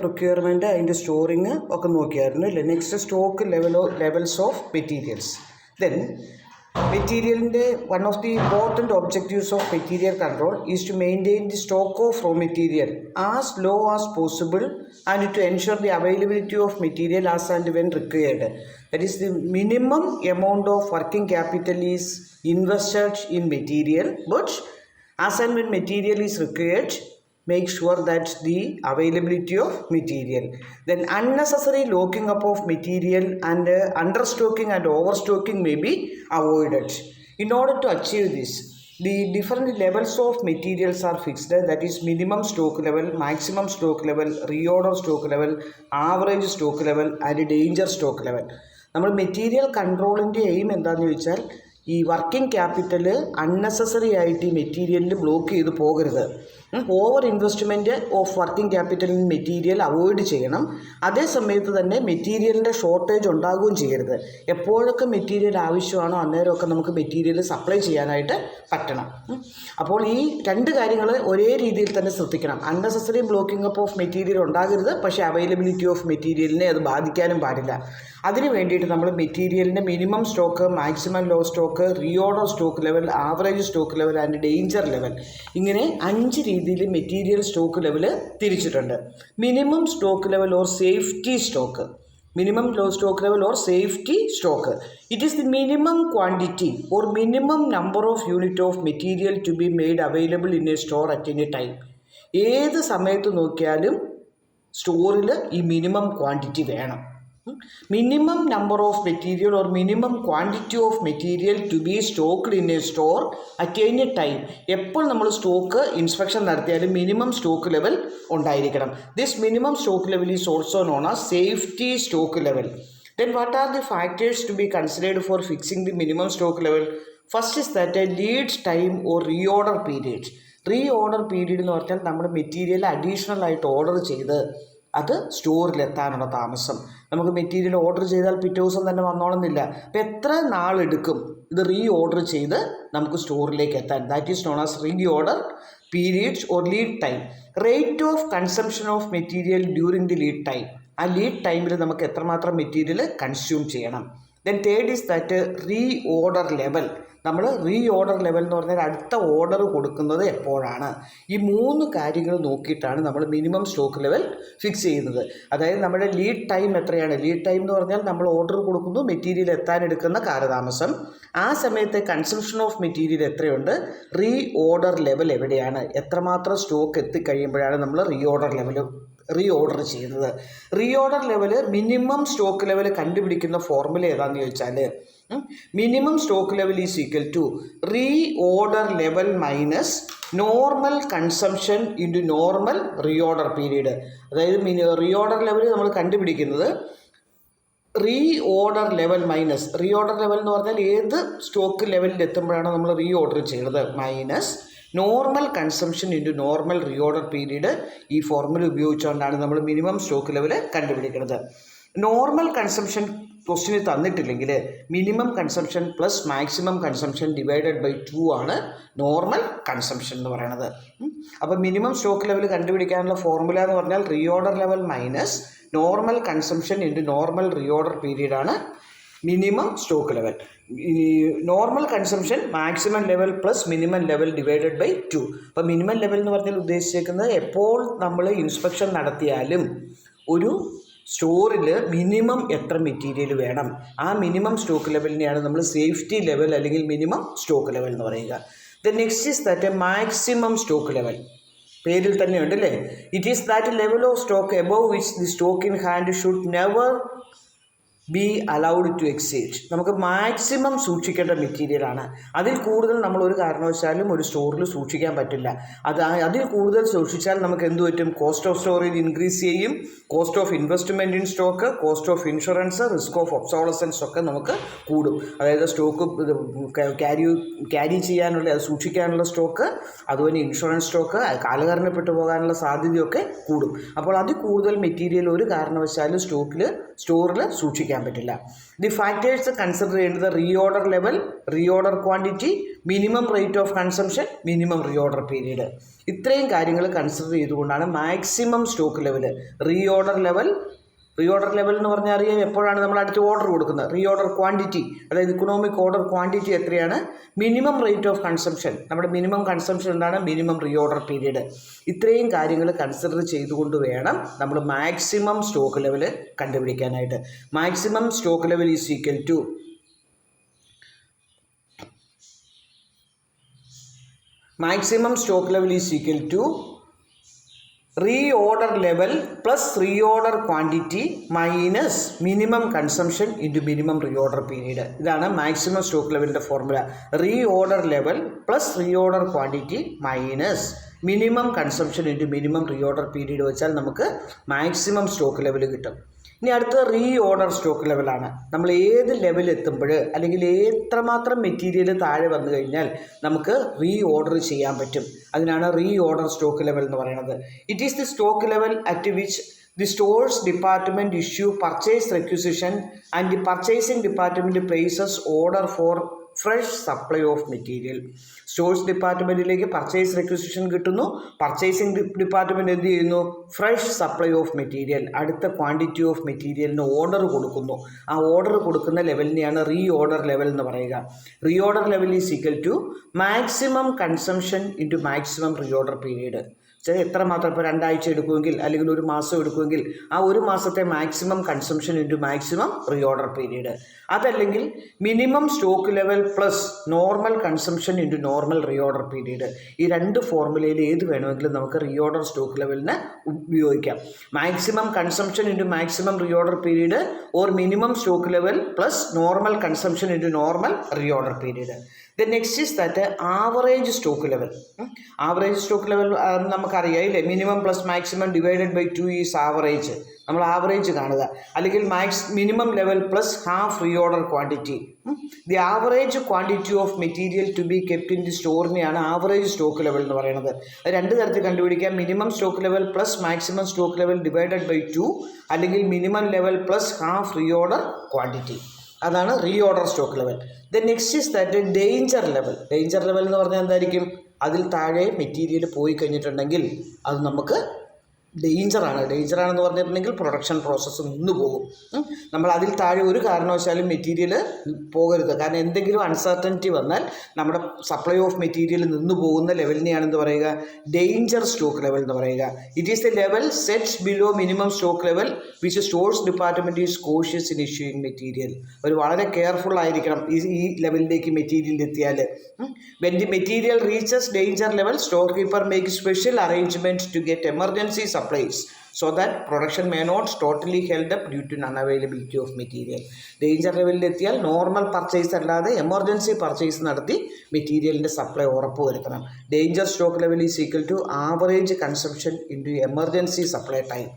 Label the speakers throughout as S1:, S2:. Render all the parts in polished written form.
S1: Procurement അതിൻ്റെ storing ഒക്കെ നോക്കിയായിരുന്നു അല്ലേ. Next stock levels of materials. Then മെറ്റീരിയലിൻ്റെ one of the important objectives of material control is to maintain the stock of raw material as low as possible and to ensure the availability of material as and when required. That is, the minimum amount of working capital is invested in material, but as and when material is required, make sure that the availability of material. Then unnecessary locking up of material and understocking and overstocking may be avoided. In order to achieve this, the different levels of materials are fixed. That is minimum stock level, maximum stock level, reorder stock level, average stock level and danger stock level. നമ്മൾ material കൺട്രോളിൻ്റെ aim എന്താണെന്ന് ചോദിച്ചാൽ ഈ working capital unnecessary ആയിട്ട് ഈ മെറ്റീരിയലിൽ block ചെയ്ത് പോകരുത്. Over investment of working capital in material avoid ചെയ്യണം. അതേ സമയത്ത് തന്നെ മെറ്റീരിയലിൻ്റെ ഷോർട്ടേജ് ഉണ്ടാകുകയും ചെയ്യരുത്. എപ്പോഴൊക്കെ മെറ്റീരിയൽ ആവശ്യമാണോ അന്നേരമൊക്കെ നമുക്ക് മെറ്റീരിയൽ സപ്ലൈ ചെയ്യാനായിട്ട് പറ്റണം. അപ്പോൾ ഈ രണ്ട് കാര്യങ്ങൾ ഒരേ രീതിയിൽ തന്നെ ശ്രദ്ധിക്കണം. Unnecessary blocking up of material ഉണ്ടാകരുത്, പക്ഷേ അവൈലബിലിറ്റി ഓഫ് മെറ്റീരിയലിനെ അത് ബാധിക്കാനും പാടില്ല. അതിന് വേണ്ടിയിട്ട് നമ്മൾ മെറ്റീരിയലിൻ്റെ minimum stock, maximum low stock, reorder stock level, average stock level and danger level, ഇങ്ങനെ 5 രീതിയിൽ മെറ്റീരിയൽ സ്റ്റോക്ക് ലെവൽ തിരിച്ചിട്ടുണ്ട്. Minimum stock level or safety stock, minimum low stock level or safety stock. It is the minimum quantity or minimum number of unit of material to be made available in a store at any time. ഏത് സമയത്ത് നോക്കിയാലും സ്റ്റോറിൽ ഈ minimum quantity വേണം. Minimum number of material or minimum quantity of material to be stocked in a store at any time. എപ്പോൾ നമ്മൾ stock inspection നടത്തിയാലും minimum stock level ഉണ്ടായിരിക്കണം. This minimum stock level is also known as safety stock level. Then what are the factors to be considered for fixing the minimum stock level? First is that a lead time or reorder period. Reorder period എന്ന് പറഞ്ഞാൽ നമ്മൾ material additional ആയിട്ട് order ചെയ്ത് അത് സ്റ്റോറിലെത്താനുള്ള താമസം. നമുക്ക് material order ചെയ്താൽ പിറ്റേ ദിവസം തന്നെ വന്നോളുന്നില്ല. അപ്പോൾ എത്ര നാളെടുക്കും ഇത് റീഓർഡർ ചെയ്ത് നമുക്ക് സ്റ്റോറിലേക്ക് എത്താൻ? That is known as reorder periods or lead time. Rate of consumption of material during the lead time. ആ ലീഡ് ടൈമിൽ നമുക്ക് എത്രമാത്രം മെറ്റീരിയൽ കൺസ്യൂം ചെയ്യണം. Then third is that reorder level. നമ്മൾ റീഓർഡർ ലെവൽ എന്ന് പറഞ്ഞാൽ അടുത്ത ഓർഡർ കൊടുക്കുന്നത് എപ്പോഴാണ്. ഈ 3 കാര്യങ്ങൾ നോക്കിയിട്ടാണ് നമ്മൾ മിനിമം സ്റ്റോക്ക് ലെവൽ ഫിക്സ് ചെയ്യുന്നത്. അതായത് നമ്മുടെ ലീഡ് ടൈം എത്രയാണ്? ലീഡ് ടൈം എന്ന് പറഞ്ഞാൽ നമ്മൾ ഓർഡർ കൊടുക്കുന്നു, മെറ്റീരിയൽ എത്താനെടുക്കുന്ന കാലതാമസം. ആ സമയത്തെ കൺസംഷൻ ഓഫ് മെറ്റീരിയൽ എത്രയുണ്ട്? റീഓർഡർ ലെവൽ എവിടെയാണ്? എത്രമാത്രം സ്റ്റോക്ക് എത്തിക്കഴിയുമ്പോഴാണ് നമ്മൾ റീഓർഡർ ചെയ്യുന്നത്. Reorder level minimum stock level കണ്ടുപിടിക്കുന്ന ഫോർമുല ഏതാണെന്ന് ചോദിച്ചാൽ minimum stock level is equal to reorder level minus normal consumption into normal reorder period. അതായത് റീഓർഡർ ലെവൽ നമ്മൾ കണ്ടുപിടിക്കുന്നത് reorder level minus, reorder level എന്ന് പറഞ്ഞാൽ ഏത് സ്റ്റോക്ക് ലെവലിൽ എത്തുമ്പോഴാണ് നമ്മൾ റീഓർഡർ ചെയ്യുന്നത്, minus normal consumption into normal reorder period. ഈ ഫോർമുല ഉപയോഗിച്ചുകൊണ്ടാണ് നമ്മൾ മിനിമം സ്റ്റോക്ക് ലെവൽ കണ്ടുപിടിക്കുന്നത്. നോർമൽ കൺസംഷൻ ക്വസ്റ്റിന് തന്നിട്ടില്ലെങ്കിൽ minimum consumption plus maximum consumption divided by 2 ആണ് നോർമൽ കൺസംഷൻ എന്ന് പറയുന്നത്. അപ്പോൾ മിനിമം സ്റ്റോക്ക് ലെവൽ കണ്ടുപിടിക്കാനുള്ള ഫോർമുല എന്ന് പറഞ്ഞാൽ reorder level minus normal consumption into normal reorder പീരീഡാണ് minimum stock level. Normal consumption maximum level plus minimum level divided by 2. അപ്പോൾ minimum level എന്ന് പറഞ്ഞാൽ ഉദ്ദേശിക്കുന്നത് എപ്പോൾ നമ്മൾ ഇൻസ്പെക്ഷൻ നടത്തിയാലും ഒരു സ്റ്റോറിൽ മിനിമം എത്ര മെറ്റീരിയൽ വേണം, ആ മിനിമം സ്റ്റോക്ക് ലെവലിനെയാണ് നമ്മൾ സേഫ്റ്റി ലെവൽ അല്ലെങ്കിൽ മിനിമം സ്റ്റോക്ക് ലെവൽ എന്ന് പറയുക. The next is that maximum stock level. പേരിൽ തന്നെ ഉണ്ട് അല്ലേ. It is that level of stock above which the stock in hand should never be allowed to exceed. നമുക്ക് മാക്സിമം സൂക്ഷിക്കേണ്ട മെറ്റീരിയലാണ്. അതിൽ കൂടുതൽ നമ്മൾ ഒരു കാരണവശാലും ഒരു സ്റ്റോറിൽ സൂക്ഷിക്കാൻ പറ്റില്ല. അതിൽ കൂടുതൽ സൂക്ഷിച്ചാൽ നമുക്ക് എന്ത് പറ്റും? കോസ്റ്റ് ഓഫ് സ്റ്റോറേജ് ഇൻക്രീസ് ചെയ്യും, cost of investment in stock, cost of insurance, risk of obsolescence ഒക്കെ നമുക്ക് കൂടും. അതായത് സ്റ്റോക്ക് ക്യാരി ചെയ്യാനുള്ള, സൂക്ഷിക്കാനുള്ള സ്റ്റോക്ക്, അതുപോലെ ഇൻഷുറൻസ് സ്റ്റോക്ക് കാലഹരണപ്പെട്ടു പോകാനുള്ള സാധ്യതയൊക്കെ കൂടും. അപ്പോൾ അതിൽ കൂടുതൽ മെറ്റീരിയൽ ഒരു കാരണവശാലും സ്റ്റോറിൽ സൂക്ഷിക്കാൻ കണ്ടുപിടിക്കാൻ പറ്റില്ല. ദി ഫാക്ടേഴ്സ് കൺസിഡർ ചെയ്യേണ്ടത് reorder level, reorder quantity, minimum rate of consumption, minimum reorder period. ഇത്രയും കാര്യങ്ങൾ കൺസിഡർ ചെയ്തുകൊണ്ടാണ് maximum stock level. Reorder level എന്ന് പറഞ്ഞാൽ അറിയാം എപ്പോഴാണ് നമ്മൾ അടുത്ത് ഓർഡർ കൊടുക്കുന്നത്. റീഓർഡർ ക്വാണ്ടിറ്റി, അതായത് ഇക്കണോമിക് ഓർഡർ ക്വാണ്ടിറ്റി എത്രയാണ്, മിനിമം റേറ്റ് ഓഫ് കൺസംഷൻ, നമ്മുടെ മിനിമം കൺസംഷൻ എന്താണ്, മിനിമം റീഓർഡർ പീരീഡ്. ഇത്രയും കാര്യങ്ങൾ കൺസിഡർ ചെയ്തുകൊണ്ട് വേണം നമ്മൾ മാക്സിമം സ്റ്റോക്ക് ലെവൽ കണ്ടുപിടിക്കാനായിട്ട്. Maximum stock level is equal to reorder level plus reorder quantity minus minimum consumption into minimum reorder period. ഇതാണ് maximum stock ലെവലിൻ്റെ formula. Reorder level plus reorder quantity minus minimum consumption into minimum reorder period വെച്ചാൽ നമുക്ക് maximum stock level കിട്ടും. ഇനി അടുത്ത reorder stock ലെവലാണ്. നമ്മൾ ഏത് ലെവൽ എത്തുമ്പോൾ അല്ലെങ്കിൽ എത്രമാത്രം മെറ്റീരിയൽ താഴെ വന്നു കഴിഞ്ഞാൽ നമുക്ക് റീഓർഡർ ചെയ്യാൻ പറ്റും. അതിനാണ് റീഓർഡർ സ്റ്റോക്ക് ലെവൽ എന്ന് പറയുന്നത്. It is the stock level at which the stores department issue purchase requisition and the purchasing department places order for fresh supply of material. Stores ഡിപ്പാർട്ട്മെൻറ്റിലേക്ക് പർച്ചേസ് റെക്വിസിഷൻ കിട്ടുന്നു, purchasing department എന്ത് ചെയ്യുന്നു, fresh supply of material, അടുത്ത quantity of മെറ്റീരിയലിന് order കൊടുക്കുന്നു. ആ order കൊടുക്കുന്ന ലെവലിനെയാണ് റീഓർഡർ ലെവൽ എന്ന് പറയുക. Reorder level is equal to maximum consumption into maximum reorder period. എത്ര മാത്രം, ഇപ്പോൾ 2 ആഴ്ച എടുക്കുമെങ്കിൽ അല്ലെങ്കിൽ 1 മാസം എടുക്കുമെങ്കിൽ ആ 1 മാസത്തെ maximum consumption into maximum reorder period. അതല്ലെങ്കിൽ minimum stock level plus normal consumption into normal reorder period. ഈ 2 ഫോർമുലയിൽ ഏത് വേണമെങ്കിലും നമുക്ക് റീഓർഡർ സ്റ്റോക്ക് ലെവലിന് ഉപയോഗിക്കാം. Maximum consumption into maximum reorder period or minimum stock level plus normal consumption into normal reorder period. The next is that average stock level. Average stock level നമുക്കറിയാം ഇല്ലേ, minimum plus maximum divided by 2 is average. നമ്മൾ average കാണുക. അല്ലെങ്കിൽ minimum level plus half reorder quantity. The average quantity of material to be kept in the സ്റ്റോറിനെയാണ് average stock level എന്ന് പറയുന്നത്. അത് 2 തരത്തിൽ കണ്ടുപിടിക്കാം. Minimum stock level plus maximum stock level divided by 2, അല്ലെങ്കിൽ minimum level plus half reorder quantity. അതാണ് reorder stock level. Then next is that danger level. Danger level എന്ന് പറഞ്ഞാൽ എന്തായിരിക്കും, അതിൽ താഴെ മെറ്റീരിയൽ പോയി കഴിഞ്ഞിട്ടുണ്ടെങ്കിൽ അത് നമുക്ക് ഡേഞ്ചറാണെന്ന് പറഞ്ഞിട്ടുണ്ടെങ്കിൽ പ്രൊഡക്ഷൻ പ്രോസസ്സ് നിന്ന് പോകും. നമ്മൾ അതിൽ താഴെ ഒരു കാരണവശാലും മെറ്റീരിയൽ പോകരുത്. കാരണം എന്തെങ്കിലും അൺസർട്ടനിറ്റി വന്നാൽ നമ്മുടെ സപ്ലൈ ഓഫ് മെറ്റീരിയൽ നിന്ന് പോകുന്ന ലെവലിനെയാണെന്ന് പറയുക ഡേഞ്ചർ സ്റ്റോക്ക് ലെവൽ എന്ന് പറയുക. It is the level sets below minimum stock level which stores department is cautious in issuing material. അവർ വളരെ കെയർഫുൾ ആയിരിക്കണം ഈ ലെവലിലേക്ക് മെറ്റീരിയൽ എത്തിയാൽ. When the material reaches danger level, store keeper make special arrangements to get emergency supplies so that production may not totally held up due to unavailability of material. Danger ലെവലിൽ എത്തിയാൽ normal purchase അല്ലാതെ emergency purchase നടത്തി മെറ്റീരിയലിൻ്റെ supply ഉറപ്പ് വരുത്തണം. Danger stock level is equal to average consumption into emergency supply time.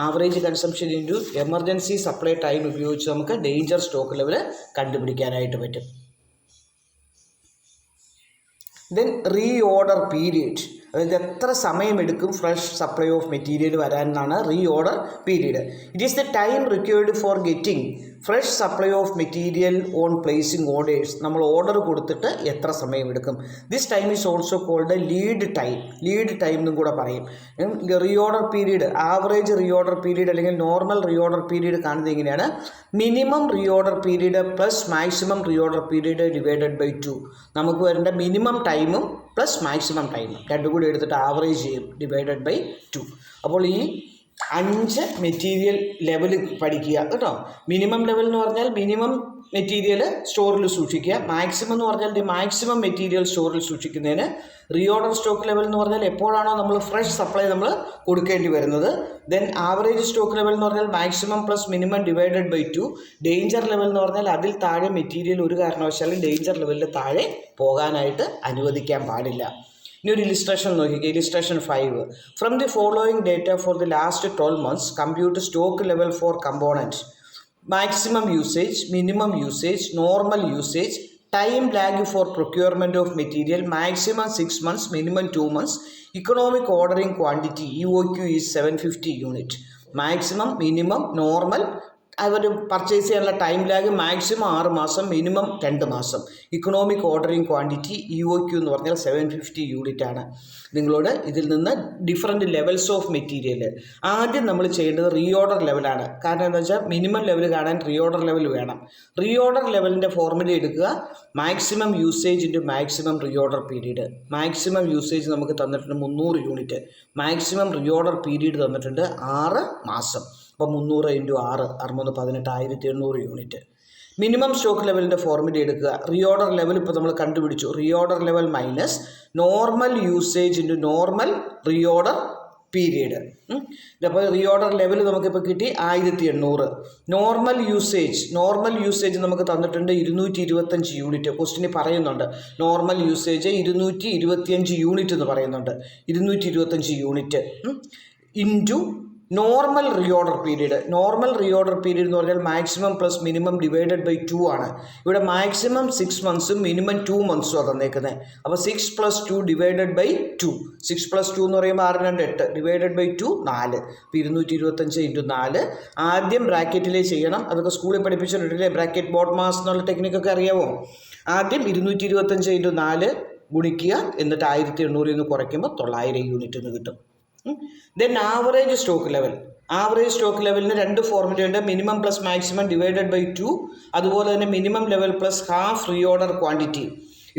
S1: Average consumption into emergency supply time ഉപയോഗിച്ച് നമുക്ക് danger stock level കണ്ടുപിടിക്കാനായിട്ട് പറ്റും. ദെൻ റീഓർഡർ പീരീഡ്, അതായത് എത്ര സമയമെടുക്കും ഫ്രഷ് സപ്ലൈ ഓഫ് മെറ്റീരിയൽ വരാനാണ് reorder period. It is the time required for getting fresh supply of material on placing orders. നമ്മൾ order കൊടുത്തിട്ട് എത്ര സമയമെടുക്കും. This time is also called lead time എന്നും കൂടെ പറയും. Reorder period, average reorder period അല്ലെങ്കിൽ normal reorder period കാണുന്നത് എങ്ങനെയാണ്, minimum reorder period plus maximum reorder period divided by 2. നമുക്ക് വരേണ്ട മിനിമം ടൈമും പ്ലസ് മാക്സിമം ടൈമും രണ്ടും കൂടി എടുത്തിട്ട് ആവറേജ് ചെയ്യും, ഡിവൈഡഡ് ബൈ 2. അപ്പോൾ ഈ 5 മെറ്റീരിയൽ ലെവൽ പഠിക്കുക കേട്ടോ. മിനിമം ലെവൽ എന്ന് പറഞ്ഞാൽ മിനിമം മെറ്റീരിയൽ സ്റ്റോറിൽ സൂക്ഷിക്കുക. മാക്സിമം എന്ന് പറഞ്ഞാൽ ദി മാക്സിമം മെറ്റീരിയൽ സ്റ്റോറിൽ സൂക്ഷിക്കുന്നതിന്. റീഓർഡർ സ്റ്റോക്ക് ലെവൽ എന്ന് പറഞ്ഞാൽ എപ്പോഴാണോ നമ്മൾ ഫ്രഷ് സപ്ലൈ നമ്മൾ കൊടുക്കേണ്ടി വരുന്നത്. ദെൻ ആവറേജ് സ്റ്റോക്ക് ലെവൽ എന്ന് പറഞ്ഞാൽ maximum plus minimum divided by 2. Danger level എന്ന് പറഞ്ഞാൽ അതിൽ താഴെ മെറ്റീരിയൽ ഒരു കാരണവശാലും ഡേഞ്ചർ ലെവലിൽ താഴെ പോകാനായിട്ട് അനുവദിക്കാൻ പാടില്ല. ഇനി ഒരു ഇലിസ്ട്രേഷൻ നോക്കിക്കുക. Illustration 5. From the following data for the last 12 months compute stock level for component. Maximum usage, minimum usage, normal usage, time lag for procurement of material, maximum 6 months, minimum 2 months. Economic ordering quantity EOQ is 750 unit. Maximum, minimum, normal, അവർ purchase ചെയ്യാനുള്ള time lag maximum 6 മാസം, minimum 2 മാസം. Economic ordering quantity EOQ എന്ന് പറഞ്ഞാൽ 750 unit ആണ്. നിങ്ങളോട് ഇതിൽ നിന്ന് ഡിഫറെൻറ്റ് ലെവൽസ് ഓഫ് മെറ്റീരിയൽ ആദ്യം നമ്മൾ ചെയ്യേണ്ടത് റീഓർഡർ ലെവലാണ്. കാരണം എന്താ വെച്ചാൽ മിനിമം ലെവൽ കാണാൻ റീഓർഡർ ലെവൽ വേണം. റീഓർഡർ ലെവലിൻ്റെ ഫോർമുല എടുക്കുക, maximum usage into maximum reorder period. Maximum usage നമുക്ക് തന്നിട്ടുണ്ട് 300 യൂണിറ്റ്, മാക്സിമം റീഓർഡർ പീരീഡ് തന്നിട്ടുണ്ട് 6 മാസം. അപ്പോൾ 300 × 6 6 18 1800 യൂണിറ്റ്. മിനിമം സ്റ്റോക്ക് ലെവലിൻ്റെ ഫോർമുല എടുക്കുക. റീഓർഡർ ലെവൽ ഇപ്പോൾ നമ്മൾ കണ്ടുപിടിച്ചു. Reorder level minus normal usage into normal reorder period. അപ്പോൾ റീഓർഡർ ലെവൽ നമുക്കിപ്പോൾ കിട്ടി 1800. നോർമൽ യൂസേജ് നമുക്ക് തന്നിട്ടുണ്ട് 225 യൂണിറ്റ്. ക്വസ്റ്റിന് പറയുന്നുണ്ട് നോർമൽ യൂസേജ് 225 യൂണിറ്റ് എന്ന് പറയുന്നുണ്ട്. 225 unit into normal reorder period. Normal reorder period എന്ന് പറഞ്ഞാൽ maximum plus minimum divided by 2 ആണ്. ഇവിടെ മാക്സിമം 6 മന്ത്സും മിനിമം 2 മന്ത്സും തന്നേക്കുന്നത്. അപ്പോൾ 6 + 2 ഡിവൈഡഡ് ബൈ 2. 6 + 2 എന്ന് പറയുമ്പോൾ 6 2 8 ഡിവൈഡഡ് ബൈ 2 4. അപ്പോൾ 225 × 4 ആദ്യം ബ്രാക്കറ്റിലേ ചെയ്യണം. അതൊക്കെ സ്കൂളിൽ പഠിപ്പിച്ചിട്ടില്ലേ, ബ്രാക്കറ്റ് ബോർഡ് മാസ് എന്നുള്ള ടെക്നിക്കൊക്കെ അറിയാമോ? ആദ്യം 225 × 4 ഗുണിക്കുക, എന്നിട്ട് 1800 നിന്ന് കുറയ്ക്കുമ്പോൾ 900 യൂണിറ്റ് എന്ന് കിട്ടും. ദെൻ ആവറേജ് സ്റ്റോക്ക് ലെവലിന് 2 ഫോർമുലയുണ്ട്. Minimum plus maximum divided by 2, അതുപോലെ തന്നെ minimum level plus half reorder quantity.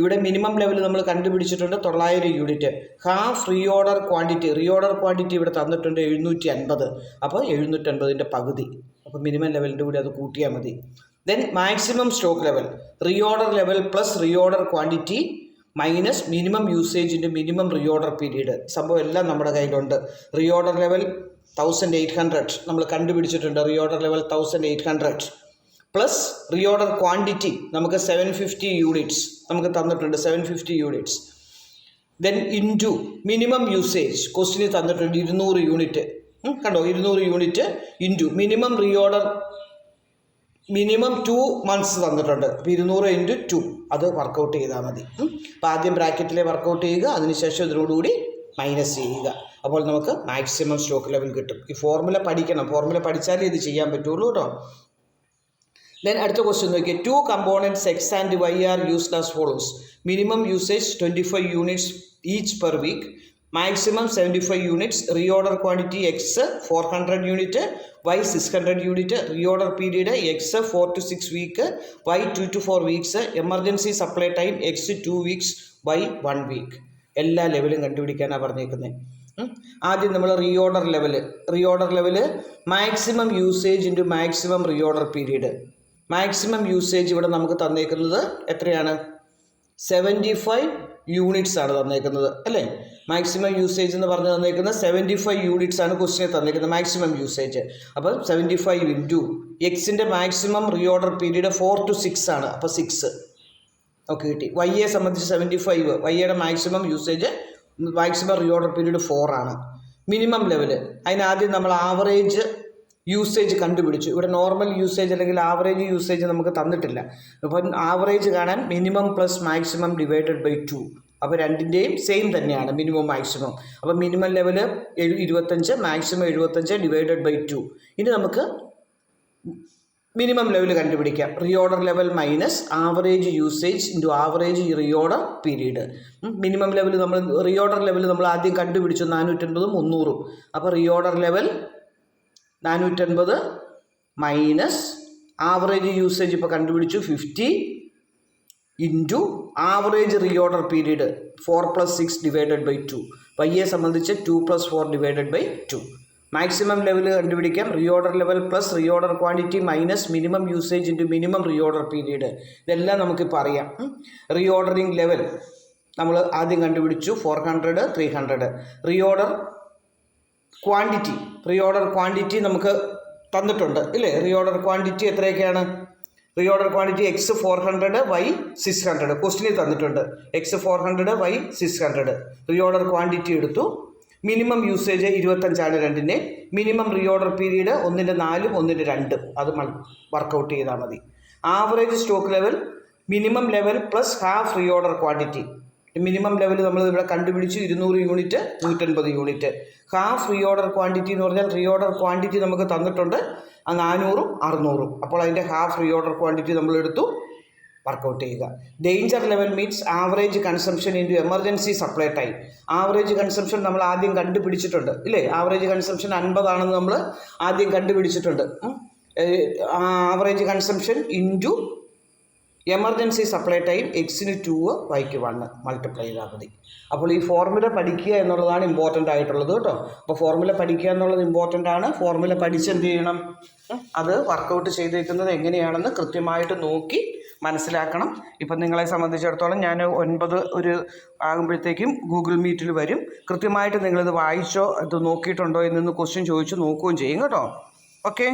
S1: ഇവിടെ മിനിമം ലെവൽ നമ്മൾ കണ്ടുപിടിച്ചിട്ടുണ്ട് 900 യൂണിറ്റ്. ഹാഫ് റീഓർഡർ ക്വാണ്ടിറ്റി ഇവിടെ തന്നിട്ടുണ്ട് 750. അപ്പോൾ 750ൻ്റെ പകുതി. അപ്പോൾ മിനിമം ലെവലിൻ്റെ കൂടി അത് കൂട്ടിയാൽ മതി. Then maximum stock level, reorder level plus reorder quantity minus minimum usage into minimum reorder period. സംഭവം എല്ലാം നമ്മുടെ കയ്യിലുണ്ട്. റീഓർഡർ ലെവൽ 1800 നമ്മൾ കണ്ടുപിടിച്ചിട്ടുണ്ട്. Reorder level 1800 plus reorder quantity നമുക്ക് 750 യൂണിറ്റ്സ് നമുക്ക് തന്നിട്ടുണ്ട്. 750 units. Then into minimum usage ക്വസ്റ്റിന് തന്നിട്ടുണ്ട് 200 യൂണിറ്റ്. കണ്ടോ, 200 unit into minimum reorder minimum 2 months തന്നിട്ടുണ്ട്. അപ്പോൾ 200 × 2 അത് വർക്കൗട്ട് ചെയ്താൽ മതി. അപ്പോൾ ആദ്യം ബ്രാക്കറ്റിലെ വർക്കൗട്ട് ചെയ്യുക, അതിനുശേഷം ഇതിനോടുകൂടി മൈനസ് ചെയ്യുക. അപ്പോൾ നമുക്ക് മാക്സിമം സ്റ്റോക്ക് ലെവൽ കിട്ടും. ഈ ഫോർമുല പഠിക്കണം. ഫോർമുല പഠിച്ചാലേ ഇത് ചെയ്യാൻ പറ്റുള്ളൂ കേട്ടോ. ദെൻ അടുത്ത ക്വസ്റ്റ്യൻ നോക്കിയേ. 2 components X and Y are used as follows. Minimum usage 25 units each per week. Maximum 75 units. Reorder quantity X 400 unit, Y 600 unit. Reorder period X 4 to 6 week, Y 2 to 4 weeks. Emergency supply time X 2 weeks, Y 1 week. എല്ലാ ലെവലും കണ്ടുപിടിക്കാനാണ് പറഞ്ഞേക്കുന്നത്. ആദ്യം നമ്മൾ reorder level maximum usage into maximum reorder period. Maximum usage ഇവിടെ നമുക്ക് തന്നേക്കുന്നത് എത്രയാണ്? 75 units ആണ് തന്നേക്കുന്നത് അല്ലേ. മാക്സിമം യൂസേജ് എന്ന് പറഞ്ഞ് തന്നേക്കുന്നത് 75 യൂണിറ്റ്സ് ആണ് ക്വസ്റ്റിനെ തന്നേക്കുന്നത് മാക്സിമം യൂസേജ്. അപ്പം 75 ഇൻറ്റു എക്സിൻ്റെ മാക്സിമം റീഓർഡർ പീരീഡ് 4 to 6 ആണ്. അപ്പോൾ 6 ഒക്കെ കിട്ടി. വൈയെ സംബന്ധിച്ച് 75, വൈയുടെ maximum usage maximum reorder period 4 ആണ്. മിനിമം ലെവല് അതിനാദ്യം നമ്മൾ ആവറേജ് യൂസേജ് കണ്ടുപിടിച്ചു. ഇവിടെ നോർമൽ യൂസേജ് അല്ലെങ്കിൽ ആവറേജ് യൂസേജ് നമുക്ക് തന്നിട്ടില്ല. അപ്പം ആവറേജ് കാണാൻ minimum plus maximum divided by 2. അപ്പോൾ രണ്ടിൻ്റെയും സെയിം തന്നെയാണ് മിനിമം മാക്സിമം. അപ്പോൾ minimum level 25, maximum 75 divided by 2. ഇനി നമുക്ക് മിനിമം ലെവൽ കണ്ടുപിടിക്കാം. Reorder level minus average usage into average reorder period. Minimum level reorder level നമ്മൾ ആദ്യം കണ്ടുപിടിച്ചു 450 300. അപ്പോൾ reorder level 450 minus average usage ഇപ്പോൾ കണ്ടുപിടിച്ചു 50 into average reorder period 4 + 6 divided by 2. വൈയെ സംബന്ധിച്ച് 2 + 4 ഡിവൈഡഡ് ബൈ 2. മാക്സിമം ലെവൽ കണ്ടുപിടിക്കാം. Reorder level plus reorder quantity minus minimum usage into minimum reorder period. ഇതെല്ലാം നമുക്കിപ്പോൾ അറിയാം. റീഓർഡറിങ് ലെവൽ നമ്മൾ ആദ്യം കണ്ടുപിടിച്ചു 400 300. റീഓർഡർ ക്വാണ്ടിറ്റി നമുക്ക് തന്നിട്ടുണ്ട് ഇല്ലേ. റീഓർഡർ ക്വാണ്ടിറ്റി എത്രയൊക്കെയാണ്? റീഓർഡർ ക്വാണ്ടിറ്റി എക്സ് 400 വൈ 600 ക്വസ്റ്റിനിൽ തന്നിട്ടുണ്ട്. X 400 Y 600. റീഓർഡർ ക്വാണ്ടിറ്റി എടുത്തു. മിനിമം യൂസേജ് 25 രണ്ടിൻ്റെ. Minimum reorder period 1/4 1/2. അത് വർക്കൗട്ട് ചെയ്താൽ മതി. Average stock level minimum level plus half reorder quantity. Minimum level നമ്മൾ ഇവിടെ കണ്ടുപിടിച്ചു 200 unit 150 unit. Half reorder quantity എന്ന് പറഞ്ഞാൽ റീ ഓർഡർ ക്വാണ്ടിറ്റി നമുക്ക് തന്നിട്ടുണ്ട് 400 600. അപ്പോൾ അതിൻ്റെ ഹാഫ് റീ ഓർഡർ ക്വാണ്ടിറ്റി നമ്മൾ എടുത്തു, വർക്കൗട്ട് ചെയ്യുക. Danger level means average consumption into emergency supply time. Average consumption നമ്മൾ ആദ്യം കണ്ടുപിടിച്ചിട്ടുണ്ട് ഇല്ലേ, ആവറേജ് കൺസംഷൻ 50 ആണെന്ന് നമ്മൾ ആദ്യം കണ്ടുപിടിച്ചിട്ടുണ്ട്. Average consumption into emergency supply time എക്സിന് 2 വൈക്ക് 1 മൾട്ടിപ്ലൈ ചെയ്താൽ മതി. അപ്പോൾ ഈ ഫോർമുല പഠിക്കുക എന്നുള്ളതാണ് ഇമ്പോർട്ടൻ്റ് ആയിട്ടുള്ളത് കേട്ടോ. അപ്പോൾ ഫോർമുല പഠിക്കുക എന്നുള്ളത് ഇമ്പോർട്ടൻ്റ് ആണ്. ഫോർമുല പഠിച്ച് എന്ത് ചെയ്യണം, അത് വർക്കൗട്ട് ചെയ്തേക്കുന്നത് എങ്ങനെയാണെന്ന് കൃത്യമായിട്ട് നോക്കി മനസ്സിലാക്കണം. ഇപ്പം നിങ്ങളെ സംബന്ധിച്ചിടത്തോളം ഞാൻ 9 ആകുമ്പോഴത്തേക്കും ഗൂഗിൾ മീറ്റിൽ വരും. കൃത്യമായിട്ട് നിങ്ങളിത് വായിച്ചോ ഇത് നോക്കിയിട്ടുണ്ടോ എന്നൊന്ന് ക്വസ്റ്റ്യൻ ചോദിച്ച് നോക്കുകയും ചെയ്യും കേട്ടോ. ഓക്കെ.